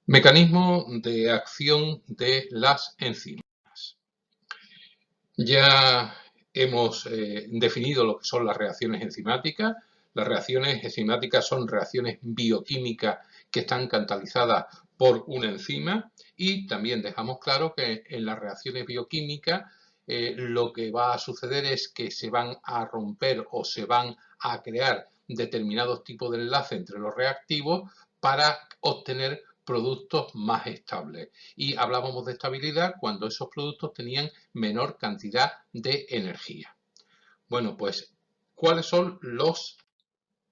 Mecanismo de acción de las enzimas. Ya hemos definido lo que son las reacciones enzimáticas. Las reacciones enzimáticas son reacciones bioquímicas que están catalizadas por una enzima, y también dejamos claro que en las reacciones bioquímicas lo que va a suceder es que se van a romper o se van a crear determinados tipos de enlace entre los reactivos para obtener productos más estables. Y hablábamos de estabilidad cuando esos productos tenían menor cantidad de energía. Bueno, pues, ¿cuáles son los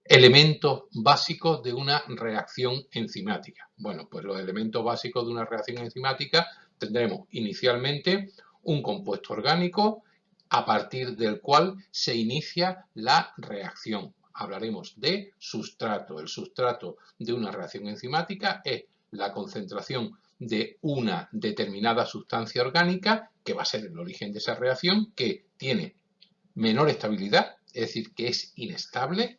elementos básicos de una reacción enzimática? Bueno, pues los elementos básicos de una reacción enzimática tendremos inicialmente un compuesto orgánico a partir del cual se inicia la reacción. Hablaremos de sustrato. El sustrato de una reacción enzimática es la concentración de una determinada sustancia orgánica, que va a ser el origen de esa reacción, que tiene menor estabilidad, es decir, que es inestable,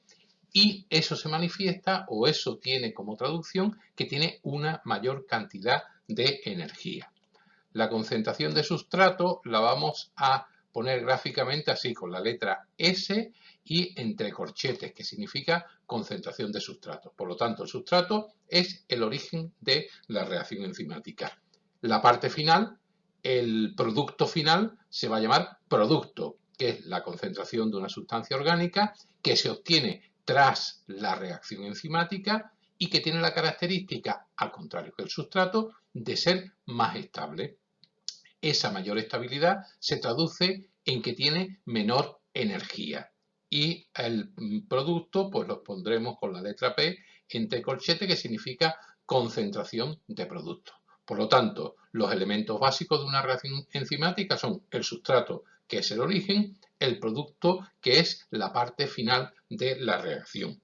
y eso se manifiesta, o eso tiene como traducción, que tiene una mayor cantidad de energía. La concentración de sustrato la vamos a poner gráficamente así, con la letra S y entre corchetes, que significa concentración de sustrato. Por lo tanto, el sustrato es el origen de la reacción enzimática. La parte final, el producto final, se va a llamar producto, que es la concentración de una sustancia orgánica que se obtiene tras la reacción enzimática y que tiene la característica, al contrario que el sustrato, de ser más estable. Esa mayor estabilidad se traduce en que tiene menor energía, y el producto pues lo pondremos con la letra P entre corchete, que significa concentración de producto. Por lo tanto, los elementos básicos de una reacción enzimática son el sustrato, que es el origen, el producto, que es la parte final de la reacción.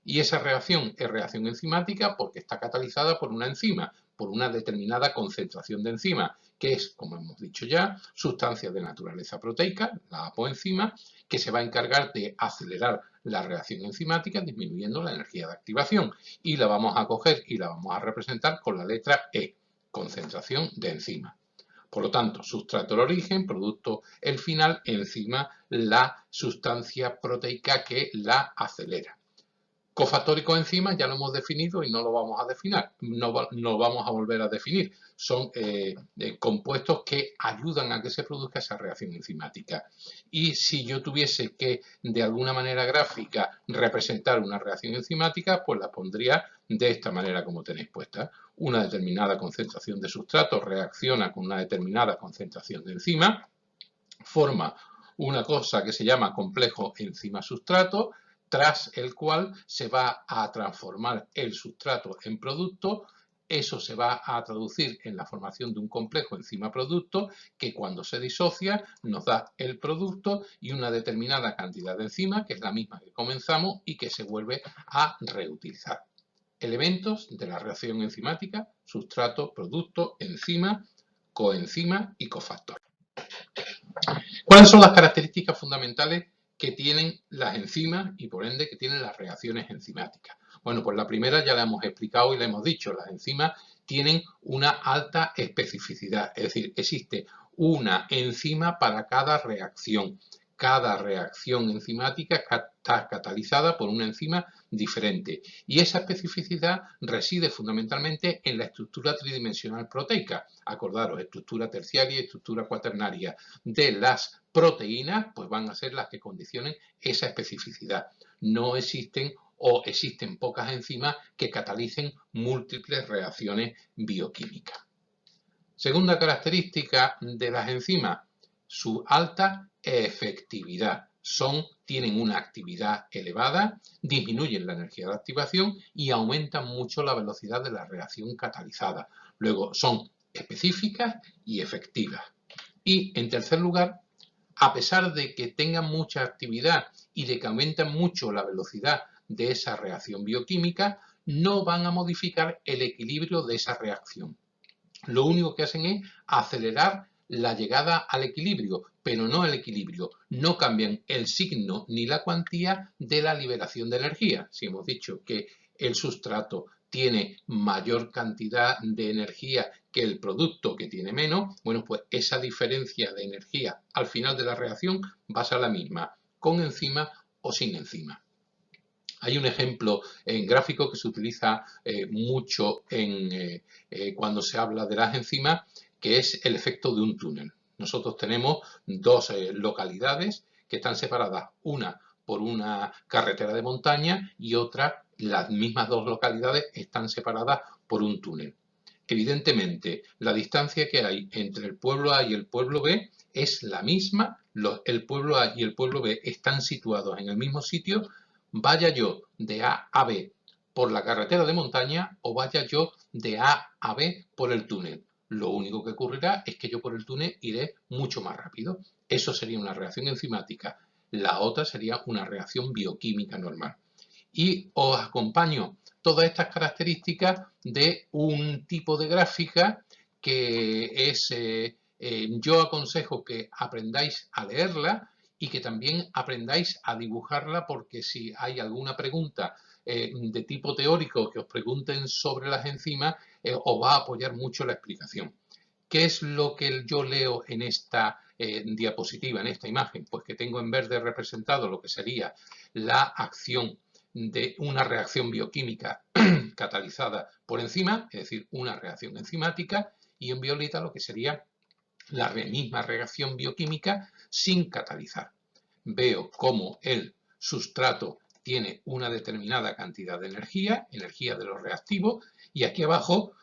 Y esa reacción es reacción enzimática porque está catalizada por una enzima, por una determinada concentración de enzima, que es, como hemos dicho ya, sustancia de naturaleza proteica, la apoenzima, que se va a encargar de acelerar la reacción enzimática disminuyendo la energía de activación. Y la vamos a coger y la vamos a representar con la letra E, concentración de enzima. Por lo tanto, sustrato el origen, producto el final, enzima la sustancia proteica que la acelera. Cofactor y coenzima ya lo hemos definido y no lo vamos a definir, no vamos a volver a definir. Son compuestos que ayudan a que se produzca esa reacción enzimática. Y si yo tuviese que, de alguna manera gráfica, representar una reacción enzimática, pues la pondría de esta manera como tenéis puesta. Una determinada concentración de sustrato reacciona con una determinada concentración de enzima, forma una cosa que se llama complejo enzima-sustrato, tras el cual se va a transformar el sustrato en producto. Eso se va a traducir en la formación de un complejo enzima-producto, que cuando se disocia nos da el producto y una determinada cantidad de enzima, que es la misma que comenzamos y que se vuelve a reutilizar. Elementos de la reacción enzimática: sustrato, producto, enzima, coenzima y cofactor. ¿Cuáles son las características fundamentales que tienen las enzimas y, por ende, que tienen las reacciones enzimáticas? Bueno, pues la primera ya la hemos explicado y la hemos dicho. Las enzimas tienen una alta especificidad, es decir, existe una enzima para cada reacción. Cada reacción enzimática está catalizada por una enzima diferente, y esa especificidad reside fundamentalmente en la estructura tridimensional proteica. Acordaros, estructura terciaria y estructura cuaternaria de las proteínas, pues van a ser las que condicionen esa especificidad. No existen, o existen pocas enzimas que catalicen múltiples reacciones bioquímicas. Segunda característica de las enzimas: su alta efectividad. Tienen una actividad elevada, disminuyen la energía de activación y aumentan mucho la velocidad de la reacción catalizada. Luego, son específicas y efectivas. Y, en tercer lugar, a pesar de que tengan mucha actividad y de que aumentan mucho la velocidad de esa reacción bioquímica, no van a modificar el equilibrio de esa reacción. Lo único que hacen es acelerar la llegada al equilibrio, pero no el equilibrio. No cambian el signo ni la cuantía de la liberación de energía. Si hemos dicho que el sustrato tiene mayor cantidad de energía que el producto que tiene menos, bueno, pues esa diferencia de energía al final de la reacción va a ser la misma, con enzima o sin enzima. Hay un ejemplo en gráfico que se utiliza mucho cuando se habla de las enzimas, que es el efecto de un túnel. Nosotros tenemos dos localidades que están separadas, una por una carretera de montaña y otra, las mismas dos localidades están separadas por un túnel. Evidentemente, la distancia que hay entre el pueblo A y el pueblo B es la misma, el pueblo A y el pueblo B están situados en el mismo sitio, vaya yo de A a B por la carretera de montaña o vaya yo de A a B por el túnel. Lo único que ocurrirá es que yo por el túnel iré mucho más rápido. Eso sería una reacción enzimática. La otra sería una reacción bioquímica normal. Y os acompaño todas estas características de un tipo de gráfica que es, yo aconsejo que aprendáis a leerla y que también aprendáis a dibujarla, porque si hay alguna pregunta de tipo teórico que os pregunten sobre las enzimas, os va a apoyar mucho la explicación. ¿Qué es lo que yo leo en esta diapositiva, en esta imagen? Pues que tengo en verde representado lo que sería la acción de una reacción bioquímica catalizada por enzima, es decir, una reacción enzimática, y en violeta lo que sería la misma reacción bioquímica sin catalizar. Veo cómo el sustrato tiene una determinada cantidad de energía de los reactivos, y aquí abajo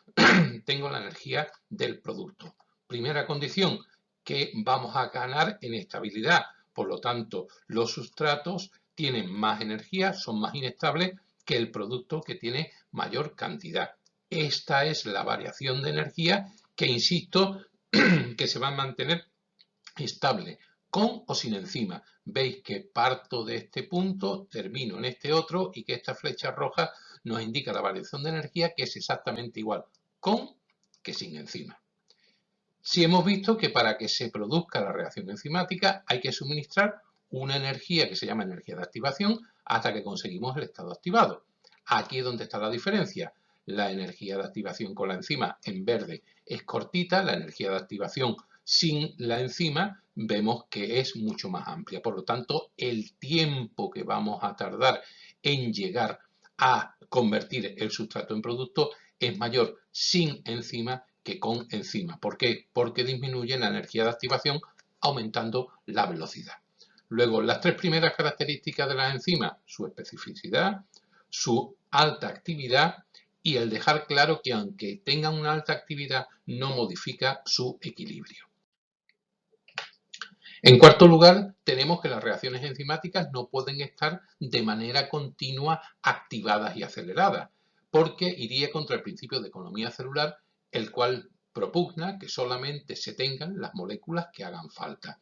tengo la energía del producto. Primera condición, que vamos a ganar en estabilidad. Por lo tanto, los sustratos tienen más energía, son más inestables que el producto que tiene mayor cantidad. Esta es la variación de energía que, insisto, que se va a mantener estable, con o sin enzima. Veis que parto de este punto, termino en este otro y que esta flecha roja nos indica la variación de energía, que es exactamente igual con que sin enzima. Si hemos visto que para que se produzca la reacción enzimática hay que suministrar una energía que se llama energía de activación hasta que conseguimos el estado activado. Aquí es donde está la diferencia. La energía de activación con la enzima en verde es cortita, la energía de activación sin la enzima vemos que es mucho más amplia. Por lo tanto, el tiempo que vamos a tardar en llegar a convertir el sustrato en producto es mayor sin enzima que con enzima. ¿Por qué? Porque disminuye la energía de activación aumentando la velocidad. Luego, las tres primeras características de las enzimas: su especificidad, su alta actividad y el dejar claro que aunque tengan una alta actividad no modifica su equilibrio. En cuarto lugar, tenemos que las reacciones enzimáticas no pueden estar de manera continua activadas y aceleradas, porque iría contra el principio de economía celular, el cual propugna que solamente se tengan las moléculas que hagan falta.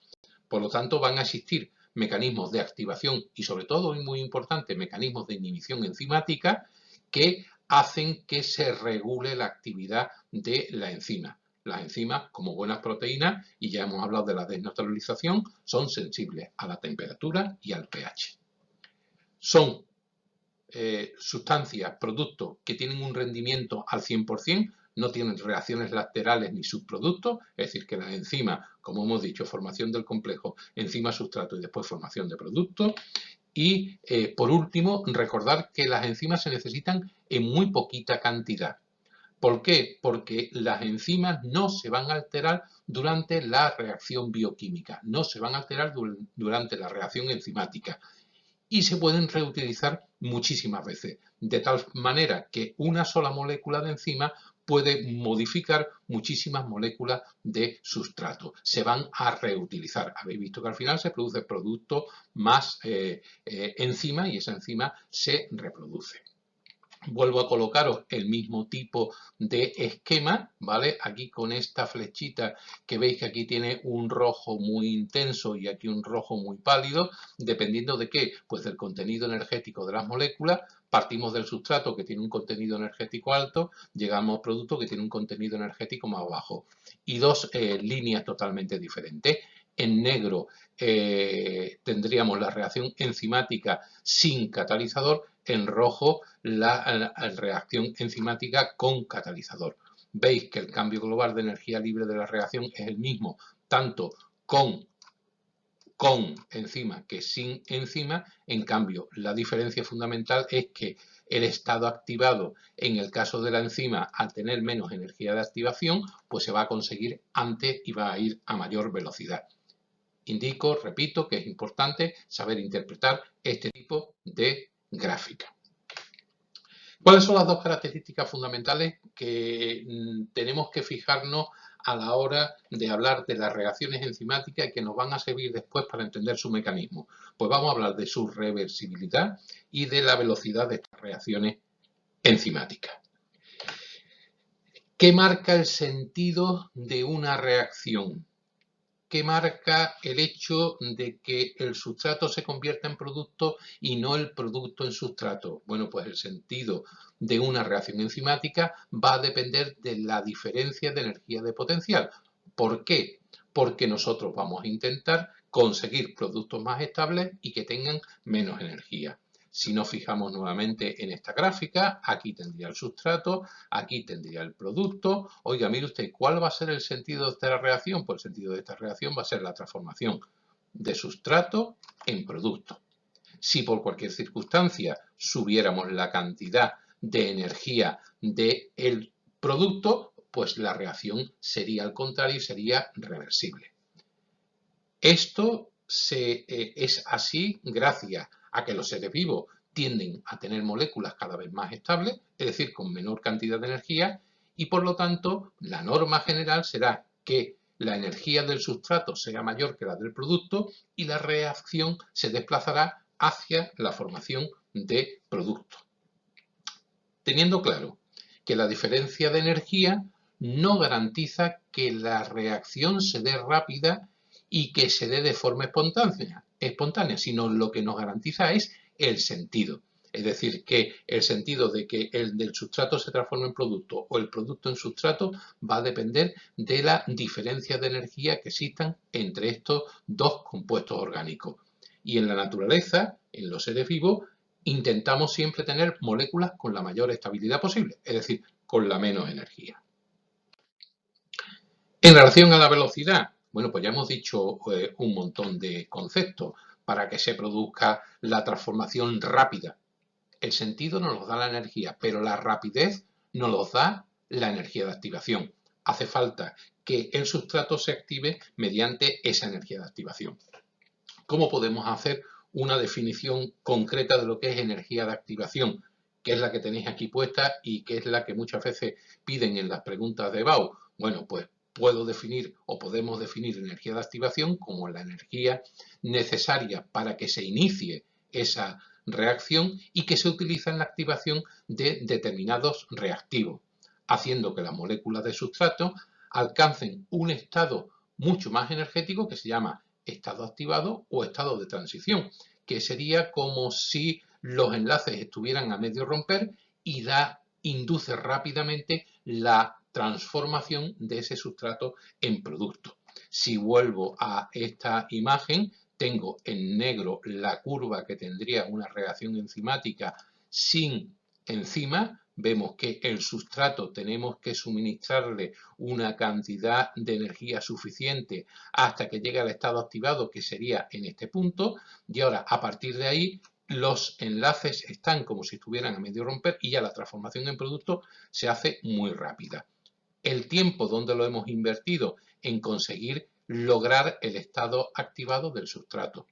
Por lo tanto, van a existir mecanismos de activación y, sobre todo, y muy importante, mecanismos de inhibición enzimática que hacen que se regule la actividad de la enzima. Las enzimas, como buenas proteínas, y ya hemos hablado de la desnaturalización, son sensibles a la temperatura y al pH. Son sustancias, productos que tienen un rendimiento al 100%, no tienen reacciones laterales ni subproductos, es decir, que las enzimas, como hemos dicho, formación del complejo enzima-sustrato y después formación de productos. Y por último, recordar que las enzimas se necesitan en muy poquita cantidad. ¿Por qué? Porque las enzimas no se van a alterar durante la reacción bioquímica, no se van a alterar durante la reacción enzimática, y se pueden reutilizar muchísimas veces, de tal manera que una sola molécula de enzima puede modificar muchísimas moléculas de sustrato. Se van a reutilizar. Habéis visto que al final se produce producto más enzima y esa enzima se reproduce. Vuelvo a colocaros el mismo tipo de esquema, ¿vale? Aquí con esta flechita que veis que aquí tiene un rojo muy intenso y aquí un rojo muy pálido, dependiendo de qué, pues del contenido energético de las moléculas. Partimos del sustrato que tiene un contenido energético alto, llegamos al producto que tiene un contenido energético más bajo. Y dos líneas totalmente diferentes. En negro tendríamos la reacción enzimática sin catalizador, en rojo la reacción enzimática con catalizador. Veis que el cambio global de energía libre de la reacción es el mismo, tanto con enzima que sin enzima. En cambio, la diferencia fundamental es que el estado activado, en el caso de la enzima, al tener menos energía de activación, pues se va a conseguir antes y va a ir a mayor velocidad. Indico, repito, que es importante saber interpretar este tipo de gráfica. ¿Cuáles son las dos características fundamentales que tenemos que fijarnos a la hora de hablar de las reacciones enzimáticas y que nos van a servir después para entender su mecanismo? Pues vamos a hablar de su reversibilidad y de la velocidad de estas reacciones enzimáticas. ¿Qué marca el sentido de una reacción? ¿Qué marca el hecho de que el sustrato se convierta en producto y no el producto en sustrato? Bueno, pues el sentido de una reacción enzimática va a depender de la diferencia de energía de potencial. ¿Por qué? Porque nosotros vamos a intentar conseguir productos más estables y que tengan menos energía. Si nos fijamos nuevamente en esta gráfica, aquí tendría el sustrato, aquí tendría el producto. Oiga, mire usted, ¿cuál va a ser el sentido de esta reacción? Pues el sentido de esta reacción va a ser la transformación de sustrato en producto. Si por cualquier circunstancia subiéramos la cantidad de energía del producto, pues la reacción sería al contrario y sería reversible. Esto es así gracias a que los seres vivos tienden a tener moléculas cada vez más estables, es decir, con menor cantidad de energía, y por lo tanto la norma general será que la energía del sustrato sea mayor que la del producto y la reacción se desplazará hacia la formación de producto. Teniendo claro que la diferencia de energía no garantiza que la reacción se dé rápida y que se dé de forma espontánea, sino lo que nos garantiza es el sentido. Es decir, que el sentido de que el del sustrato se transforme en producto o el producto en sustrato va a depender de la diferencia de energía que existan entre estos dos compuestos orgánicos. Y en la naturaleza, en los seres vivos, intentamos siempre tener moléculas con la mayor estabilidad posible, es decir, con la menos energía. En relación a la velocidad, bueno, pues ya hemos dicho un montón de conceptos para que se produzca la transformación rápida. El sentido nos lo da la energía, pero la rapidez nos lo da la energía de activación. Hace falta que el sustrato se active mediante esa energía de activación. ¿Cómo podemos hacer una definición concreta de lo que es energía de activación? Que es la que tenéis aquí puesta y que es la que muchas veces piden en las preguntas de BAU. Bueno, pues puedo definir o podemos definir energía de activación como la energía necesaria para que se inicie esa reacción y que se utiliza en la activación de determinados reactivos, haciendo que las moléculas de sustrato alcancen un estado mucho más energético que se llama estado activado o estado de transición, que sería como si los enlaces estuvieran a medio romper y induce rápidamente la transformación de ese sustrato en producto. Si vuelvo a esta imagen, tengo en negro la curva que tendría una reacción enzimática sin enzima. Vemos que el sustrato tenemos que suministrarle una cantidad de energía suficiente hasta que llegue al estado activado, que sería en este punto, y ahora a partir de ahí los enlaces están como si estuvieran a medio romper y ya la transformación en producto se hace muy rápida. El tiempo donde lo hemos invertido en conseguir lograr el estado activado del sustrato.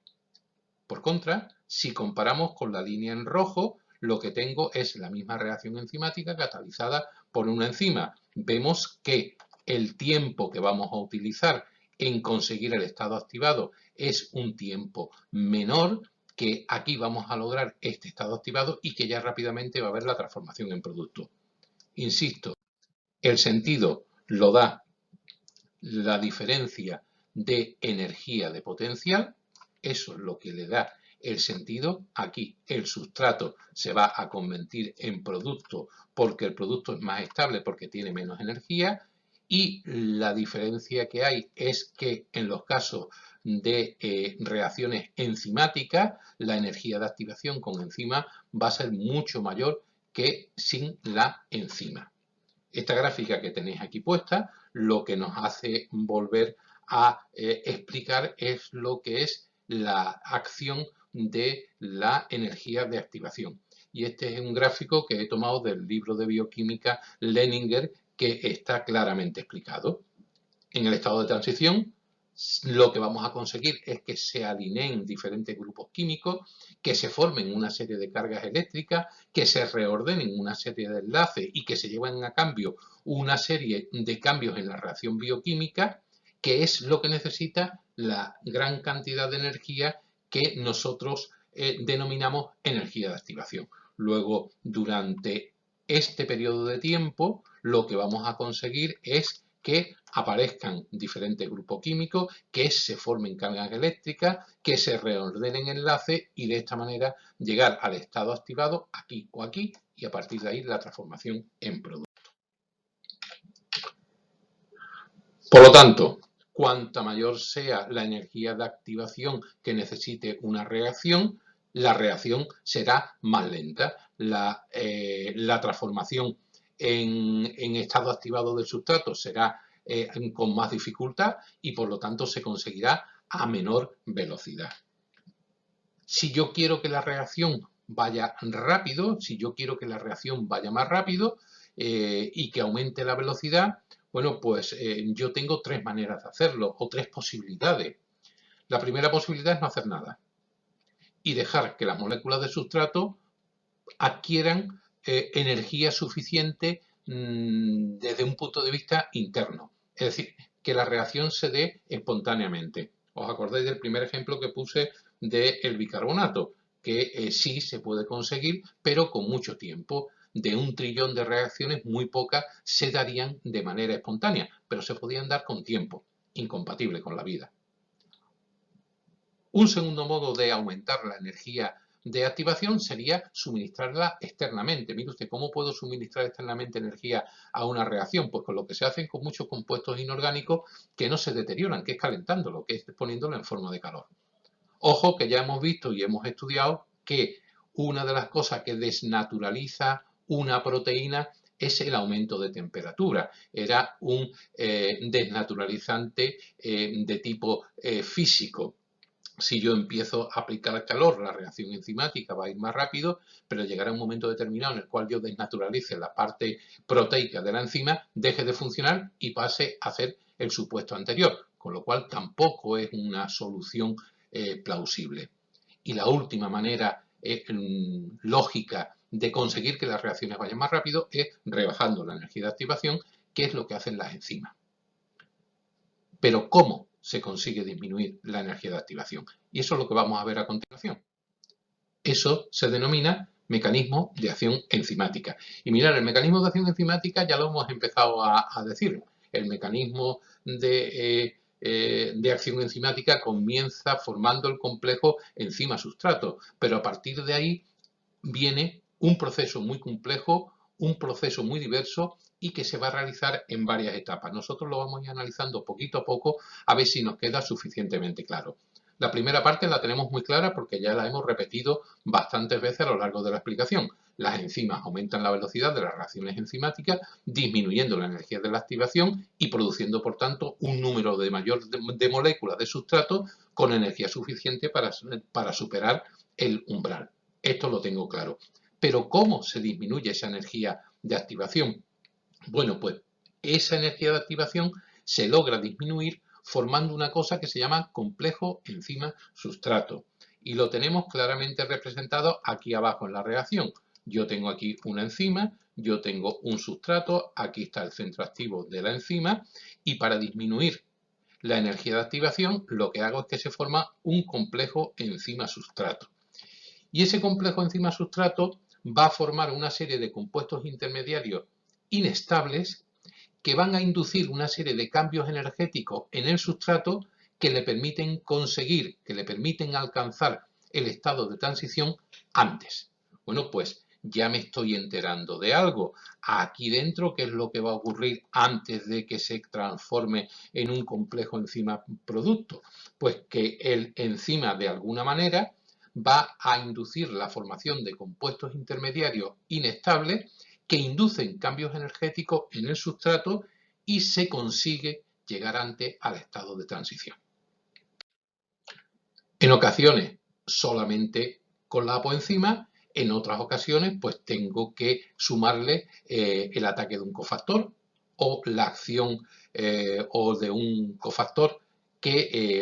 Por contra, si comparamos con la línea en rojo, lo que tengo es la misma reacción enzimática catalizada por una enzima. Vemos que el tiempo que vamos a utilizar en conseguir el estado activado es un tiempo menor, que aquí vamos a lograr este estado activado y que ya rápidamente va a haber la transformación en producto. Insisto, el sentido lo da la diferencia de energía de potencial, eso es lo que le da el sentido. Aquí el sustrato se va a convertir en producto porque el producto es más estable, porque tiene menos energía, y la diferencia que hay es que en los casos de reacciones enzimáticas, la energía de activación con enzima va a ser mucho mayor que sin la enzima. Esta gráfica que tenéis aquí puesta lo que nos hace volver a explicar es lo que es la acción de la energía de activación. Y este es un gráfico que he tomado del libro de bioquímica Leninger, que está claramente explicado. En el estado de transición, lo que vamos a conseguir es que se alineen diferentes grupos químicos, que se formen una serie de cargas eléctricas, que se reordenen una serie de enlaces y que se lleven a cambio una serie de cambios en la reacción bioquímica, que es lo que necesita la gran cantidad de energía que nosotros denominamos energía de activación. Luego, durante este periodo de tiempo, lo que vamos a conseguir es que aparezcan diferentes grupos químicos, que se formen cargas eléctricas, que se reordenen enlaces y de esta manera llegar al estado activado aquí o aquí y a partir de ahí la transformación en producto. Por lo tanto, cuanta mayor sea la energía de activación que necesite una reacción, la reacción será más lenta. La transformación en estado activado del sustrato será con más dificultad y por lo tanto se conseguirá a menor velocidad. Si yo quiero que la reacción vaya rápido, si yo quiero que la reacción vaya más rápido y que aumente la velocidad, bueno, pues yo tengo tres maneras de hacerlo o tres posibilidades. La primera posibilidad es no hacer nada y dejar que las moléculas de sustrato adquieran energía suficiente desde un punto de vista interno. Es decir, que la reacción se dé espontáneamente. ¿Os acordáis del primer ejemplo que puse del bicarbonato? Que sí se puede conseguir, pero con mucho tiempo. De 1 trillón de reacciones, muy pocas se darían de manera espontánea, pero se podían dar con tiempo, incompatible con la vida. Un segundo modo de aumentar la energía de activación sería suministrarla externamente. Mire usted, ¿cómo puedo suministrar externamente energía a una reacción? Pues con lo que se hace con muchos compuestos inorgánicos que no se deterioran, que es calentándolo, que es poniéndolo en forma de calor. Ojo que ya hemos visto y hemos estudiado que una de las cosas que desnaturaliza una proteína es el aumento de temperatura. Era un desnaturalizante de tipo físico. Si yo empiezo a aplicar calor, la reacción enzimática va a ir más rápido, pero llegará un momento determinado en el cual yo desnaturalice la parte proteica de la enzima, deje de funcionar y pase a hacer el supuesto anterior, con lo cual tampoco es una solución plausible. Y la última manera lógica de conseguir que las reacciones vayan más rápido es rebajando la energía de activación, que es lo que hacen las enzimas. Pero ¿cómo se consigue disminuir la energía de activación? Y eso es lo que vamos a ver a continuación. Eso se denomina mecanismo de acción enzimática. Y mirad, el mecanismo de acción enzimática ya lo hemos empezado a decir. El mecanismo de acción enzimática comienza formando el complejo enzima-sustrato, pero a partir de ahí viene un proceso muy complejo, un proceso muy diverso y que se va a realizar en varias etapas. Nosotros lo vamos a ir analizando poquito a poco a ver si nos queda suficientemente claro. La primera parte la tenemos muy clara porque ya la hemos repetido bastantes veces a lo largo de la explicación. Las enzimas aumentan la velocidad de las reacciones enzimáticas, disminuyendo la energía de la activación y produciendo, por tanto, un número mayor de moléculas de sustrato con energía suficiente para superar el umbral. Esto lo tengo claro. Pero ¿cómo se disminuye esa energía de activación? Bueno, pues esa energía de activación se logra disminuir formando una cosa que se llama complejo enzima-sustrato. Y lo tenemos claramente representado aquí abajo en la reacción. Yo tengo aquí una enzima, yo tengo un sustrato, aquí está el centro activo de la enzima y para disminuir la energía de activación lo que hago es que se forma un complejo enzima-sustrato. Y ese complejo enzima-sustrato va a formar una serie de compuestos intermediarios inestables que van a inducir una serie de cambios energéticos en el sustrato que le permiten conseguir, que le permiten alcanzar el estado de transición antes. Bueno, pues ya me estoy enterando de algo. Aquí dentro, ¿qué es lo que va a ocurrir antes de que se transforme en un complejo enzima-producto? Pues que el enzima, de alguna manera, va a inducir la formación de compuestos intermediarios inestables que inducen cambios energéticos en el sustrato y se consigue llegar antes al estado de transición. En ocasiones solamente con la apoenzima, en otras ocasiones pues tengo que sumarle el ataque de un cofactor o la acción o de un cofactor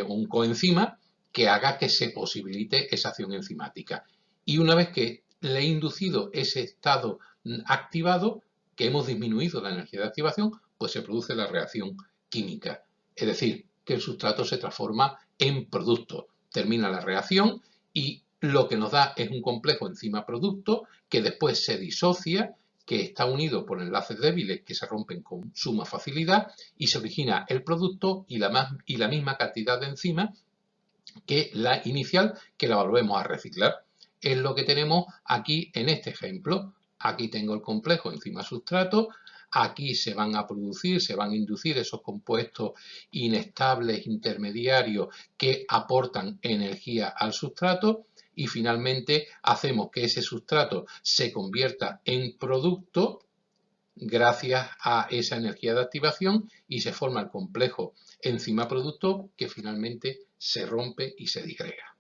un coenzima que haga que se posibilite esa acción enzimática. Y una vez que le he inducido ese estado activado, que hemos disminuido la energía de activación, pues se produce la reacción química. Es decir, que el sustrato se transforma en producto. Termina la reacción y lo que nos da es un complejo enzima-producto que después se disocia, que está unido por enlaces débiles que se rompen con suma facilidad y se origina el producto y la misma cantidad de enzima que la inicial, que la volvemos a reciclar. Es lo que tenemos aquí en este ejemplo. Aquí tengo el complejo enzima-sustrato. Aquí se van a producir, se van a inducir esos compuestos inestables intermediarios que aportan energía al sustrato y finalmente hacemos que ese sustrato se convierta en producto gracias a esa energía de activación y se forma el complejo enzima-producto que finalmente se rompe y se disgrega.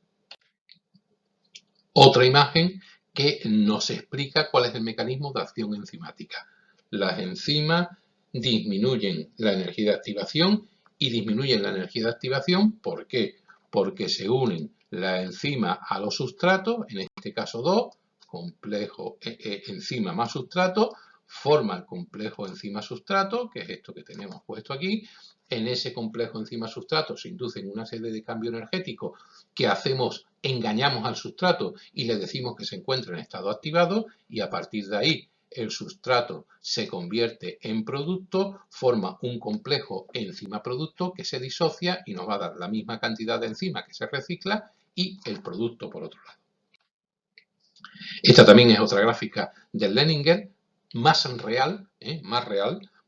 Otra imagen que nos explica cuál es el mecanismo de acción enzimática. Las enzimas disminuyen la energía de activación y disminuyen la energía de activación. ¿Por qué? Porque se unen la enzima a los sustratos, en este caso 2, complejo enzima más sustrato, forma el complejo enzima-sustrato, que es esto que tenemos puesto aquí. En ese complejo enzima-sustrato se inducen una serie de cambios energéticos que engañamos al sustrato y le decimos que se encuentra en estado activado y a partir de ahí el sustrato se convierte en producto, forma un complejo enzima-producto que se disocia y nos va a dar la misma cantidad de enzima que se recicla y el producto por otro lado. Esta también es otra gráfica de Leninger, más real,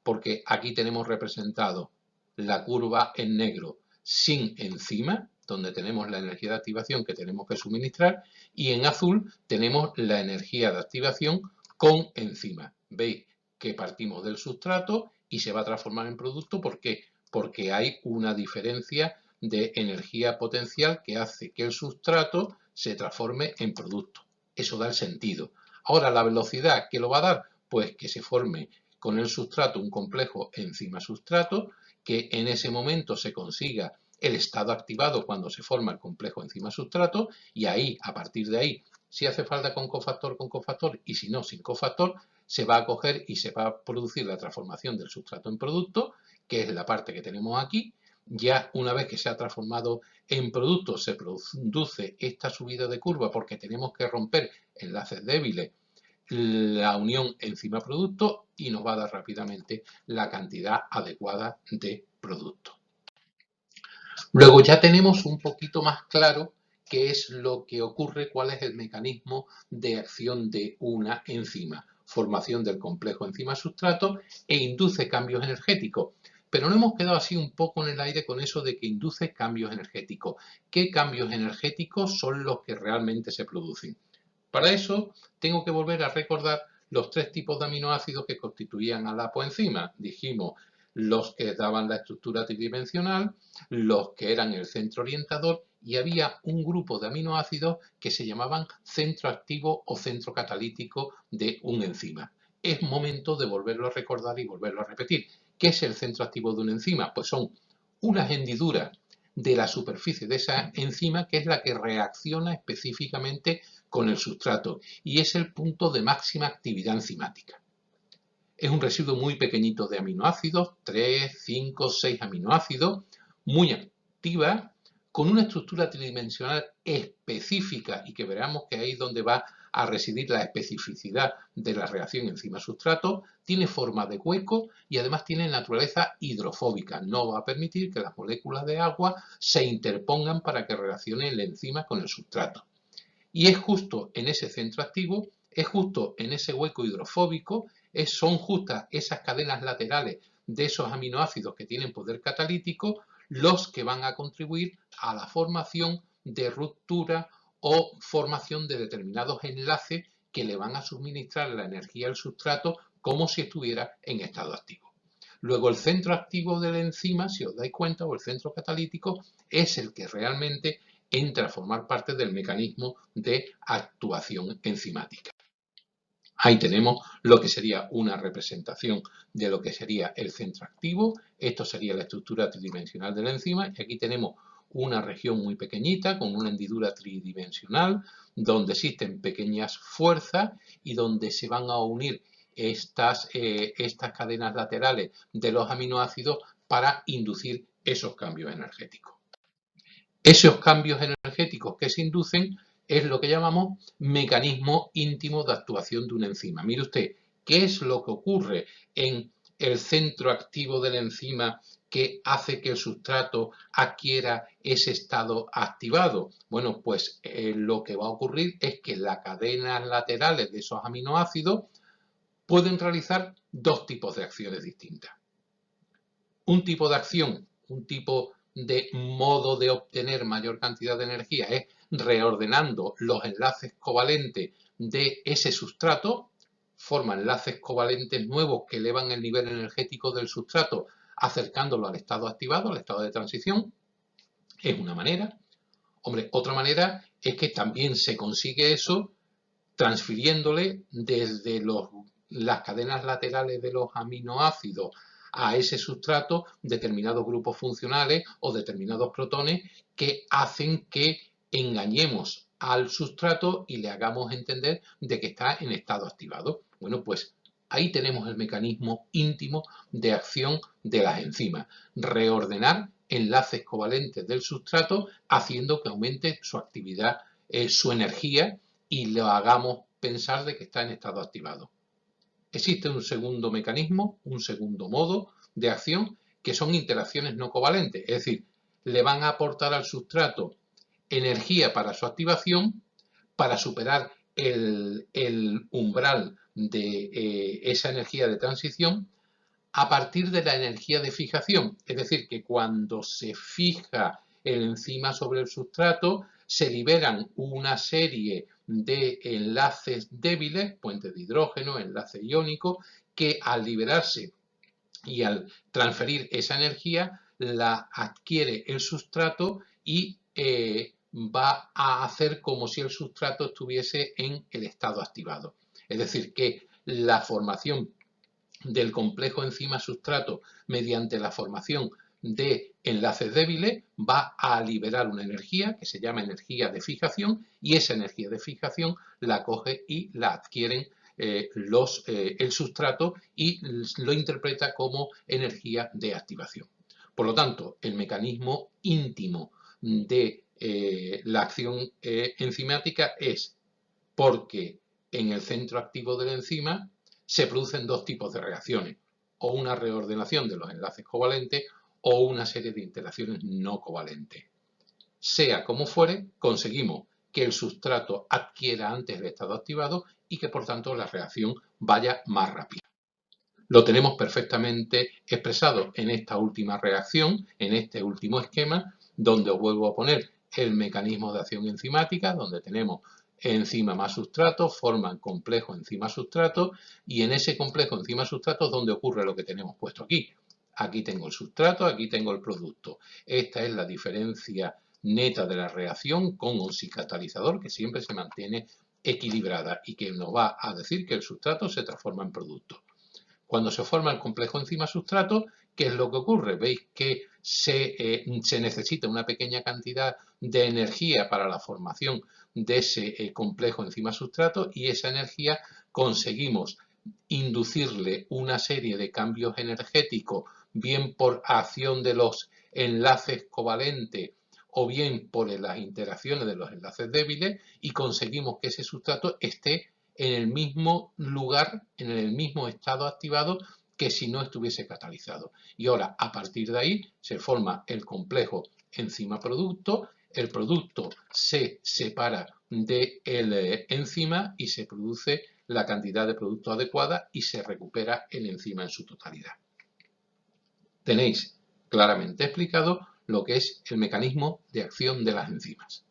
porque aquí tenemos representado la curva en negro sin enzima, donde tenemos la energía de activación que tenemos que suministrar, y en azul tenemos la energía de activación con enzima. Veis que partimos del sustrato y se va a transformar en producto. ¿Por qué? Porque hay una diferencia de energía potencial que hace que el sustrato se transforme en producto. Eso da el sentido. Ahora, la velocidad, ¿qué lo va a dar? Pues que se forme con el sustrato un complejo enzima-sustrato, que en ese momento se consiga el estado activado cuando se forma el complejo enzima-sustrato y ahí, a partir de ahí, si hace falta con cofactor, y si no, sin cofactor, se va a coger y se va a producir la transformación del sustrato en producto, que es la parte que tenemos aquí. Ya una vez que se ha transformado en producto se produce esta subida de curva porque tenemos que romper enlaces débiles, la unión enzima-producto y nos va a dar rápidamente la cantidad adecuada de producto. Luego ya tenemos un poquito más claro qué es lo que ocurre, cuál es el mecanismo de acción de una enzima. Formación del complejo enzima-sustrato e induce cambios energéticos. Pero no hemos quedado así un poco en el aire con eso de que induce cambios energéticos. ¿Qué cambios energéticos son los que realmente se producen? Para eso tengo que volver a recordar los tres tipos de aminoácidos que constituían a la apoenzima. Dijimos los que daban la estructura tridimensional, los que eran el centro orientador y había un grupo de aminoácidos que se llamaban centro activo o centro catalítico de un enzima. Es momento de volverlo a recordar y volverlo a repetir. ¿Qué es el centro activo de una enzima? Pues son unas hendiduras de la superficie de esa enzima que es la que reacciona específicamente con el sustrato y es el punto de máxima actividad enzimática. Es un residuo muy pequeñito de aminoácidos, 3, 5, 6 aminoácidos, muy activa, con una estructura tridimensional específica y que veremos que ahí es donde va a residir la especificidad de la reacción enzima-sustrato, tiene forma de hueco y además tiene naturaleza hidrofóbica. No va a permitir que las moléculas de agua se interpongan para que reaccione la enzima con el sustrato. Y es justo en ese centro activo es justo en ese hueco hidrofóbico, son justas esas cadenas laterales de esos aminoácidos que tienen poder catalítico los que van a contribuir a la formación de ruptura o formación de determinados enlaces que le van a suministrar la energía al sustrato como si estuviera en estado activo. Luego el centro activo de la enzima, si os dais cuenta, o el centro catalítico, es el que realmente entra a formar parte del mecanismo de actuación enzimática. Ahí tenemos lo que sería una representación de lo que sería el centro activo. Esto sería la estructura tridimensional de la enzima. Y aquí tenemos una región muy pequeñita con una hendidura tridimensional donde existen pequeñas fuerzas y donde se van a unir estas cadenas laterales de los aminoácidos para inducir esos cambios energéticos. Esos cambios energéticos que se inducen es lo que llamamos mecanismo íntimo de actuación de una enzima. Mire usted, ¿qué es lo que ocurre en el centro activo de la enzima que hace que el sustrato adquiera ese estado activado? Bueno, pues lo que va a ocurrir es que las cadenas laterales de esos aminoácidos pueden realizar dos tipos de acciones distintas. Un tipo de acción, un tipo de modo de obtener mayor cantidad de energía es reordenando los enlaces covalentes de ese sustrato, forman enlaces covalentes nuevos que elevan el nivel energético del sustrato acercándolo al estado activado, al estado de transición. Es una manera. Hombre, otra manera es que también se consigue eso transfiriéndole desde las cadenas laterales de los aminoácidos a ese sustrato determinados grupos funcionales o determinados protones que hacen que engañemos al sustrato y le hagamos entender de que está en estado activado. Bueno, pues ahí tenemos el mecanismo íntimo de acción de las enzimas. Reordenar enlaces covalentes del sustrato haciendo que aumente su actividad, su energía y lo hagamos pensar de que está en estado activado. Existe un segundo mecanismo, un segundo modo de acción que son interacciones no covalentes, es decir, le van a aportar al sustrato energía para su activación para superar el umbral de esa energía de transición a partir de la energía de fijación, es decir, que cuando se fija el enzima sobre el sustrato se liberan una serie de enlaces débiles, puentes de hidrógeno, enlaces iónicos, que al liberarse y al transferir esa energía la adquiere el sustrato y va a hacer como si el sustrato estuviese en el estado activado. Es decir, que la formación del complejo enzima-sustrato mediante la formación de enlaces débiles va a liberar una energía que se llama energía de fijación y esa energía de fijación la coge y la adquieren el sustrato y lo interpreta como energía de activación. Por lo tanto, el mecanismo íntimo de la acción enzimática es porque en el centro activo de la enzima se producen dos tipos de reacciones, o una reordenación de los enlaces covalentes o una serie de interacciones no covalentes. Sea como fuere, conseguimos que el sustrato adquiera antes el estado activado y que por tanto la reacción vaya más rápida. Lo tenemos perfectamente expresado en esta última reacción, en este último esquema, donde os vuelvo a poner el mecanismo de acción enzimática, donde tenemos enzima más sustrato, forman complejo enzima-sustrato y en ese complejo enzima-sustrato es donde ocurre lo que tenemos puesto aquí. Aquí tengo el sustrato, aquí tengo el producto. Esta es la diferencia neta de la reacción con un oxicatalizador que siempre se mantiene equilibrada y que nos va a decir que el sustrato se transforma en producto. Cuando se forma el complejo enzima-sustrato, ¿qué es lo que ocurre? Veis que se necesita una pequeña cantidad de energía para la formación de ese complejo enzima-sustrato y esa energía conseguimos inducirle una serie de cambios energéticos, bien por acción de los enlaces covalentes o bien por las interacciones de los enlaces débiles y conseguimos que ese sustrato esté en el mismo lugar, en el mismo estado activado que si no estuviese catalizado. Y ahora, a partir de ahí, se forma el complejo enzima-producto, el producto se separa del enzima y se produce la cantidad de producto adecuada y se recupera el enzima en su totalidad. Tenéis claramente explicado lo que es el mecanismo de acción de las enzimas.